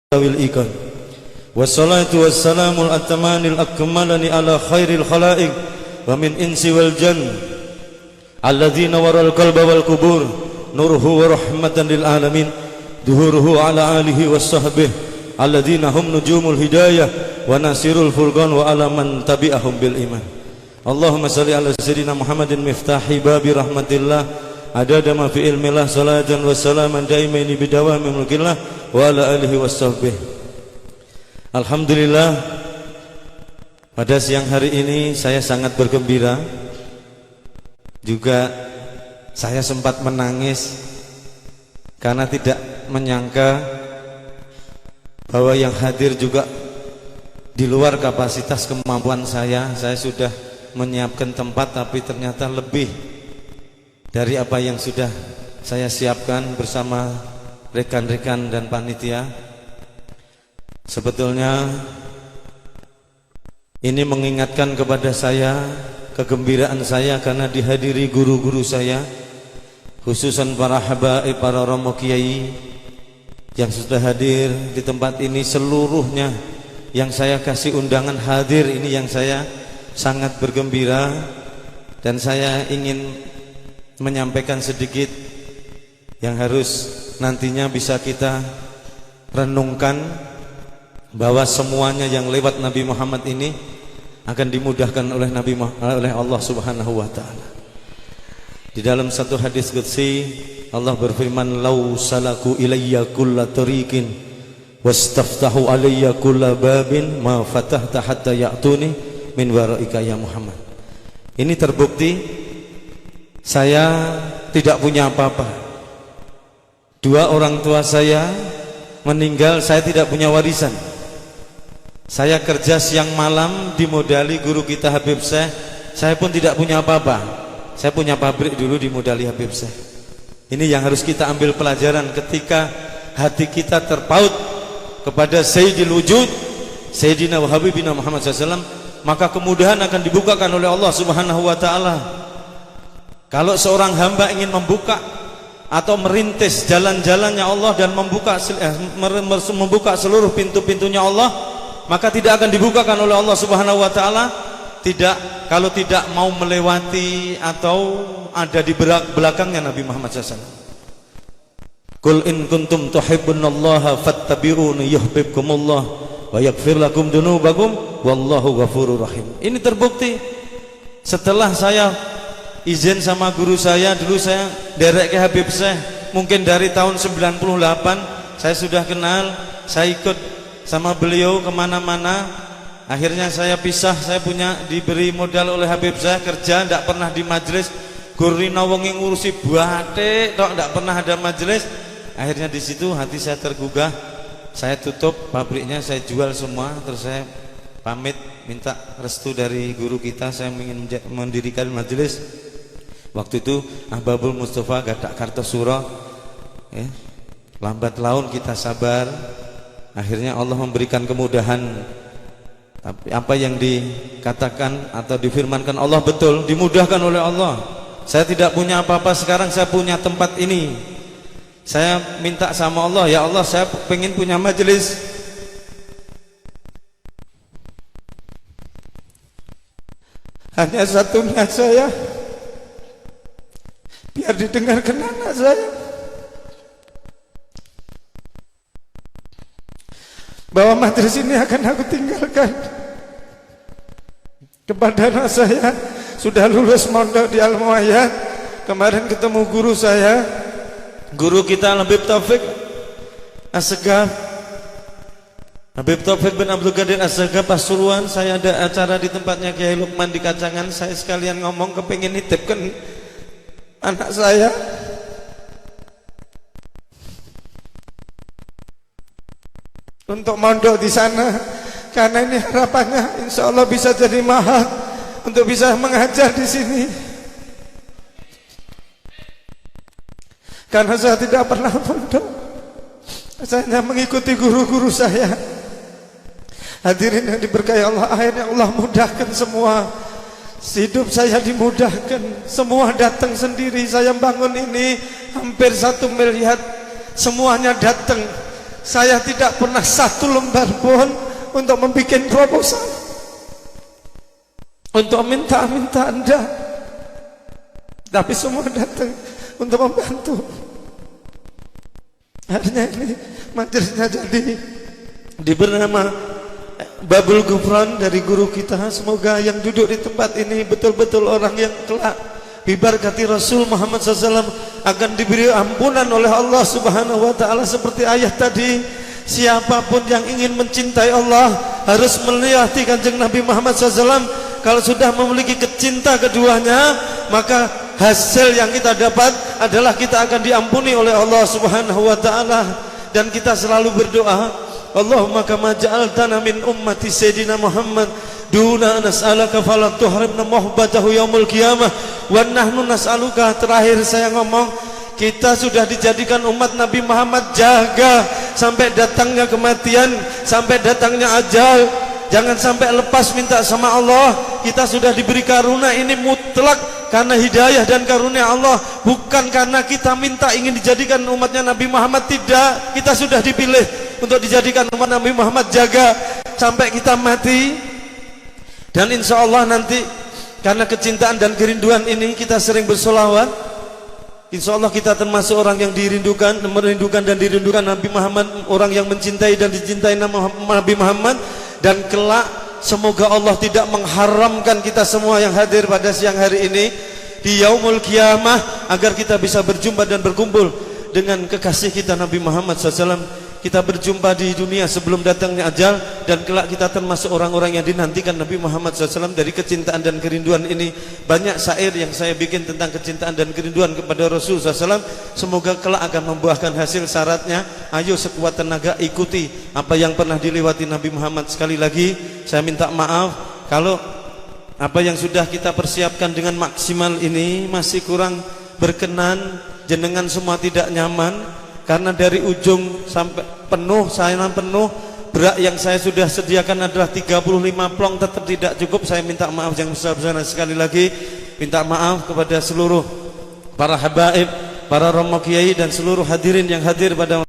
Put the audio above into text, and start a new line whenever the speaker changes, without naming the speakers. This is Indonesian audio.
والإيكان والصلاة والسلام الأتمان الأكملان على خير الخلائق ومن إنس والجن الذين وراء القلب والقبور نوره ورحمة للعالمين ظهوره على آله وصحبه الذين هم نجوم الهداية وناصر الفرقان وعلى من تبعهم بالإيمان. اللهم صل على سيدنا محمد مفتاح باب رحمة الله عدد ما في علم الله صلاة وسلاما دائمين بدوام ملك الله wa ala alihi washabbihi. Alhamdulillah, pada siang hari ini saya sangat bergembira. Juga saya sempat menangis karena tidak menyangka bahwa yang hadir juga di luar kapasitas kemampuan saya. Saya sudah menyiapkan tempat tapi ternyata lebih dari apa yang sudah saya siapkan bersama rekan-rekan dan panitia. Sebetulnya ini mengingatkan kepada saya kegembiraan saya karena dihadiri guru-guru saya, khususan para habaib, para romo kiai yang sudah hadir di tempat ini seluruhnya. Yang saya kasih undangan hadir ini yang saya sangat bergembira, dan saya ingin menyampaikan sedikit yang harus nantinya bisa kita renungkan, bahwa semuanya yang lewat Nabi Muhammad ini akan dimudahkan oleh Allah Subhanahu wa taala. Di dalam satu hadis qudsi Allah berfirman, "Lau salaku ilayya kulla tariqin wastaftahu alayya kulla babin ma fatahta hatta ya'tuni min waraika ya Muhammad." Ini terbukti saya tidak punya apa-apa. Dua orang tua saya meninggal, saya tidak punya warisan. Saya kerja siang malam dimodali guru kita Habib Syekh. Saya pun tidak punya apa-apa. Saya punya pabrik dulu dimodali Habib Syekh. Ini yang harus kita ambil pelajaran ketika hati kita terpaut kepada Sayyidil Wujud Sayyidina wa Habibina Muhammad SAW, maka kemudahan akan dibukakan oleh Allah Subhanahu wa taala. Kalau seorang hamba ingin membuka atau merintis jalan-jalannya Allah dan membuka seluruh pintu-pintunya Allah, maka tidak akan dibukakan oleh Allah Subhanahu wa taala kalau tidak mau melewati atau ada di belakangnya Nabi Muhammad SAW. Qul in kuntum tuhibbunallaha fattabi'uni yuhibbukumullah wa yaghfir lakum dzunubakum wallahu ghafurur rahim. Ini terbukti setelah saya izin sama guru saya, dulu saya derek ke Habib Syekh mungkin dari tahun 98 saya sudah kenal, saya ikut sama beliau kemana-mana. Akhirnya saya pisah, saya diberi modal oleh Habib Syekh, kerja tidak pernah di majelis. Gurina wongi ngurusi batik tok, tidak pernah ada majelis. Akhirnya di situ hati saya tergugah, saya tutup pabriknya, saya jual semua. Terus saya pamit minta restu dari guru kita, saya ingin mendirikan majelis. Waktu itu Ahbabul Mustafa Gadak Kartosuro, ya, lambat laun kita sabar. Akhirnya Allah memberikan kemudahan. Tapi apa yang dikatakan atau difirmankan Allah betul, dimudahkan oleh Allah. Saya tidak punya apa-apa, sekarang saya punya tempat ini. Saya minta sama Allah, ya Allah, saya pengen punya majelis. Hanya satu niat saya, biar didengarkan anak saya, bahwa majelis ini akan aku tinggalkan kepada anak saya. Sudah lulus mondok di Al-Muayyad, kemarin ketemu guru saya, guru kita Habib Taufik Assegaf, Habib Taufik bin Abdul Qadir Assegaf Pasuruan. Saya ada acara di tempatnya Kiai Lukman di Kacangan, saya sekalian ngomong kepingin nitipkan anak saya. Untuk mondok di sana, karena ini harapannya insya Allah bisa jadi mahal untuk bisa mengajar di sini. Karena saya tidak pernah mondok, saya hanya mengikuti guru-guru saya. Hadirin yang diberkahi Allah, akhirnya Allah mudahkan semua. Hidup saya dimudahkan, semua datang sendiri. Saya bangun ini hampir 1 miliar, semuanya datang. Saya tidak pernah satu lembar pun untuk membuat proposal, untuk minta Anda, tapi semua datang untuk membantu. Akhirnya ini majelisnya jadi diberi nama Babul Ghufran dari guru kita. Semoga yang duduk di tempat ini betul-betul orang yang kelak bibarkati Rasul Muhammad SAW akan diberi ampunan oleh Allah Subhanahu wa ta'ala. Seperti ayat tadi, siapapun yang ingin mencintai Allah harus melihat Kanjeng Nabi Muhammad SAW. Kalau sudah memiliki kecinta keduanya, maka hasil yang kita dapat adalah kita akan diampuni oleh Allah Subhanahu wa ta'ala. Dan kita selalu berdoa, Allahumma kama ja'altana min ummati Sayyidina Muhammad duna nas'alaka fala tuhrimna muhbatahu yaumul qiyamah wa nahnu nas'aluka. Terakhir saya ngomong, kita sudah dijadikan umat Nabi Muhammad, jaga sampai datangnya kematian, sampai datangnya ajal. Jangan sampai lepas minta sama Allah. Kita sudah diberi karunia ini mutlak karena hidayah dan karunia Allah, bukan karena kita minta ingin dijadikan umatnya Nabi Muhammad. Tidak, kita sudah dipilih untuk dijadikan umat Nabi Muhammad. Jaga sampai kita mati. Dan insya Allah nanti karena kecintaan dan kerinduan ini kita sering bersolawat. Insya Allah kita termasuk orang yang merindukan dan dirindukan Nabi Muhammad, orang yang mencintai dan dicintai Nabi Muhammad. Dan kelak semoga Allah tidak mengharamkan kita semua yang hadir pada siang hari ini di yaumul qiyamah, agar kita bisa berjumpa dan berkumpul dengan kekasih kita Nabi Muhammad SAW. Kita berjumpa di dunia sebelum datangnya ajal, dan kelak kita termasuk orang-orang yang dinantikan Nabi Muhammad SAW. Dari kecintaan dan kerinduan ini banyak syair yang saya bikin tentang kecintaan dan kerinduan kepada Rasul SAW. Semoga kelak akan membuahkan hasil. Syaratnya, ayo sekuat tenaga ikuti apa yang pernah dilewati Nabi Muhammad. Sekali lagi saya minta maaf kalau apa yang sudah kita persiapkan dengan maksimal ini masih kurang berkenan, jenengan semua tidak nyaman. Karena dari ujung sampai penuh, sayanan penuh, berak yang saya sudah sediakan adalah 35 plong, tetap tidak cukup. Saya minta maaf yang besar-besaran. Sekali lagi minta maaf kepada seluruh para habaib, para romo kiai dan seluruh hadirin yang hadir pada